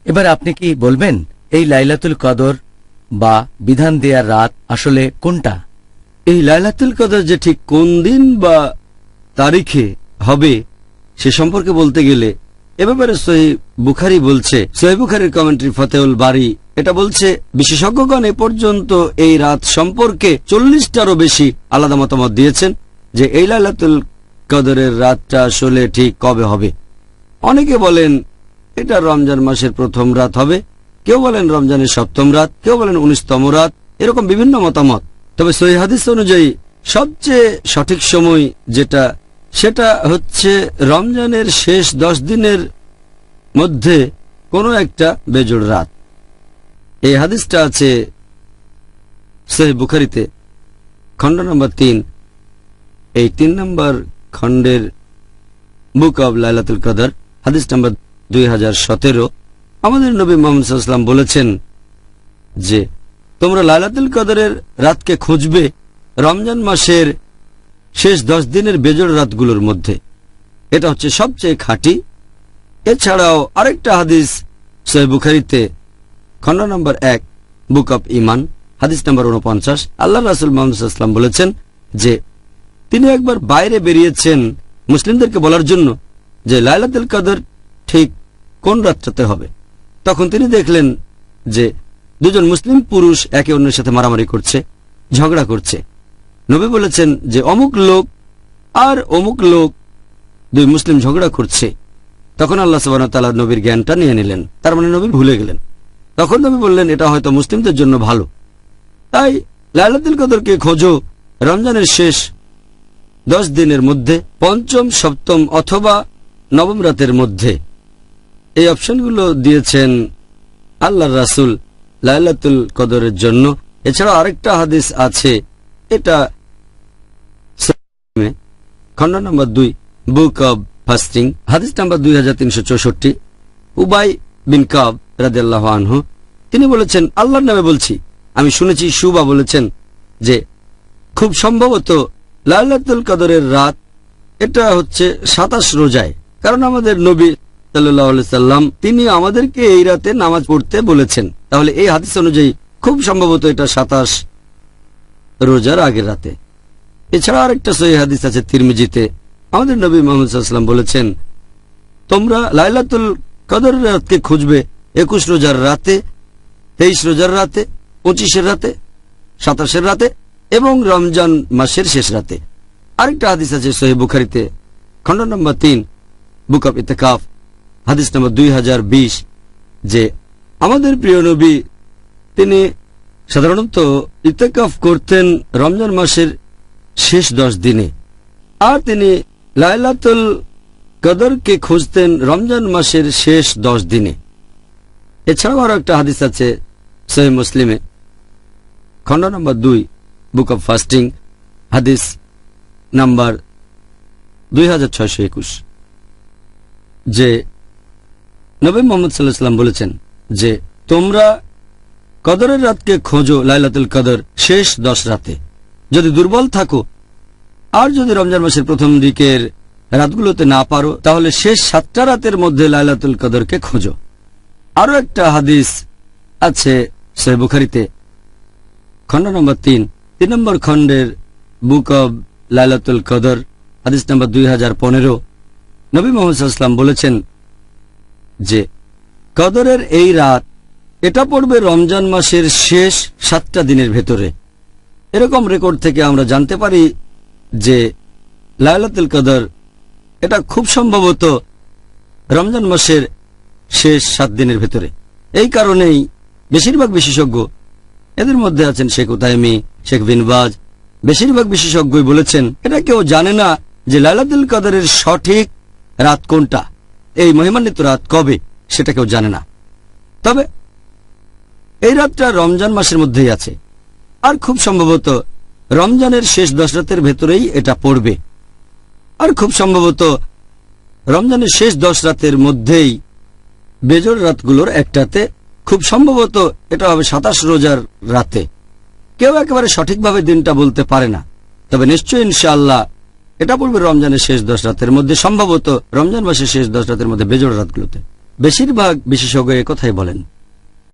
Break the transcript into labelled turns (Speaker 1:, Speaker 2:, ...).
Speaker 1: এবার আপনি কি বলবেন এই লাইলাতুল কদর বা বিধান দেয়ার রাত আসলে কোনটা?
Speaker 2: এই লাইলাতুল কদর যে ঠিক কোন দিন বা তারিখে হবে সে সম্পর্কে বলতে গেলে এ ব্যাপারে সহিহ বুখারী বলছে, সহিহ বুখারীর কমেন্ট্রি ফতেহুল বারী এটা বলছে, বিশেষজ্ঞগণ এ পর্যন্ত এই রাত সম্পর্কে 40টারও বেশি আলাদা মতামত দিয়েছেন যে এই লাইলাতুল কদরের রাতটা আসলে ঠিক কবে হবে। অনেকে বলেন এটা রমজান মাসের প্রথম রাত হবে, কেউ বলেন রমজানের 7ম রাত, কেউ বলেন 19তম রাত, এরকম বিভিন্ন মতামত। তবে সহিহ হাদিস অনুযায়ী সবচেয়ে সঠিক সময় যেটা সেটা হচ্ছে রমজানের শেষ 10 দিনের মধ্যে কোনো একটা বেজোড় রাত। এই হাদিসটা আছে সহিহ বুখারীতে খণ্ড নম্বর 3, এই 3 নম্বর খণ্ডের বুক অব লাইলাতুল কদর, হাদিস নম্বর 2017। আমাদের নবী মুহাম্মদ সাল্লাল্লাহু আলাইহি ওয়াসাল্লাম বলেছেন যে তোমরা লাইলাতুল কদরের রাতকে খুঁজবে রমজান মাসের শেষ 10 দিনের বেজোড় রাতগুলোর মধ্যে। এটা হচ্ছে সবচেয়ে খাঁটি। এছাড়াও আরেকটা হাদিস সহিহ বুখারীতে খণ্ড নম্বর 1 বুক অব ঈমান, হাদিস নম্বর 49, আল্লাহ রাসূল মুহাম্মদ সাল্লাল্লাহু আলাইহি ওয়াসাল্লাম বলেছেন যে তিনি একবার বাইরে বেরিয়েছেন মুসলিমদেরকে বলার জন্য যে লাইলাতুল কদর ঠিক কোন রাতটাতে হবে। তখন তিনি দেখলেন যে দুজন মুসলিম পুরুষ একে অন্যের সাথে মারামারি করছে, ঝগড়া করছে। নবী বলেছেন যে অমুক লোক আর অমুক লোক, দুই মুসলিম ঝগড়া করছে। তখন আল্লাহ সুবহানাহু ওয়া তাআলা নবীর জ্ঞানটা নিয়ে নিলেন, তার মানে নবী ভুলে গেলেন। তখন নবী বললেন এটা হয়তো মুসলিমদের জন্য ভালো, তাই লাইলাতুল কদরকে খোঁজো রমজানের শেষ 10 দিনের মধ্যে, 5ম, 7ম অথবা 9ম রাতের মধ্যে। এই অপশনগুলো দিয়েছেন আল্লাহর রাসূল লাইলাতুল কদরের জন্য। এছাড়া আরেকটা হাদিস আছে, এটা খণ্ড নম্বর 2 বুক অব ফাস্টিং, হাদিস নাম্বার 2364, উবাই বিন কাব রাদিয়াল্লাহু আনহু তিনি বলেছেন আল্লাহর নামে বলছি আমি শুনেছি শুবা বলেছেন যে খুব সম্ভবত লাইলাতুল কদরের রাত এটা হচ্ছে 27 রোজায়, কারণ আমাদের নবী সাল্লাল্লাহু আলাইহি সাল্লাম তিনি আমাদেরকে এই রাতে নামাজ পড়তে বলেছেন। তাহলে এই হাদিস অনুযায়ী খুব সম্ভবত এটা 27 রোজার আগের রাতে। এছাড়া আরেকটা সহিহ হাদিস আছে তিরমিজিতে, আমাদের নবী মুহাম্মদ সাল্লাল্লাহু আলাইহি ওয়াসাল্লাম বলেছেন তোমরা লাইলাতুল কদরের রাতকে খুঁজবে 21 রোজার রাতে, 23 রোজার রাতে, 25-এর রাতে, 27-এর রাতে এবং রমজান মাসের শেষ রাতে। আরেকটা হাদিস আছে সহিহ বুখারীতে খণ্ড নম্বর 3 বুক অব ইতিকাফ, হাদিস নম্বর 2020, যে আমাদের প্রিয় নবী তিনি সাধারণত ইতিকাফ করতেন রমজান মাসের শেষ 10 দিনে, আর তিনি লাইলাতুল কদরকে খুঁজতেন রমজান মাসের শেষ 10 দিনে। এছাড়াও আরো একটা হাদিস আছে সহিহ মুসলিমে খণ্ড নম্বর 2 বুক অব ফাস্টিং, হাদিস নাম্বার 2621, যে নবী মুহাম্মদ সাল্লাল্লাহু আলাইহি ওয়াসাল্লাম বলেছেন যে তোমরা কদরের রাতকে খোঁজো লাইলাতুল কদর শেষ 10 রাতে। যদি দুর্বল থাকো আর যদি রমজান মাসের প্রথম দিকের রাতগুলোতে না পারো তাহলে শেষ 7টা রাতের মধ্যে লাইলাতুল কদরকে খোঁজো। আরো একটা হাদিস আছে সহিহ বুখারীতে খণ্ড নম্বর 3 নম্বর খণ্ডের বুক অব লাইলাতুল কদর, হাদিস নম্বর 2015, নবী মুহাম্মদ সাল্লাল্লাহু আলাইহি ওয়াসাল্লাম বলেছেন যে কদরের এই রাত এটা পড়বে রমজান মাসের শেষ 7টা দিনের ভেতরে। এরকম রেকর্ড থেকে আমরা জানতে পারি যে লাইলাতুল কদর এটা খুব সম্ভবত রমজান মাসের শেষ 7 দিনের ভেতরে। এই কারণেই বেশিরভাগ বিশেষজ্ঞ, এদের মধ্যে আছেন শেখ উতাইমি, শেখ বিন বাজ, বেশিরভাগ বিশেষজ্ঞই বলেছেন এটা কেউ জানে না যে লাইলাতুল কদরের সঠিক রাত কোনটা, এই মহিমান্বিত রাত কবে সেটা কেউ জানে না। তবে এই রাতটা রমজান মাসের মধ্যেই আছে, আর খুব সম্ভবত রমজানের শেষ 10 রাতের ভেতরেই এটা পড়বে, আর খুব সম্ভবত রমজানের শেষ 10 রাতের মধ্যেই বেজোড় রাতগুলোর একটাতে, খুব সম্ভবত এটা হবে 27 রোজার রাতে। কেউ একেবারে সঠিকভাবে দিনটা বলতে পারে না, তবে নিশ্চয়ই ইনশাআল্লাহ এটা পড়বে রমজানের শেষ 10 রাতের মধ্যে, সম্ভবত রমজান মাসের শেষ 10 রাতের মধ্যে বেজোড় রাতগুলোতে। বেশিরভাগ বিশেষজ্ঞ এ কথাই বলেন।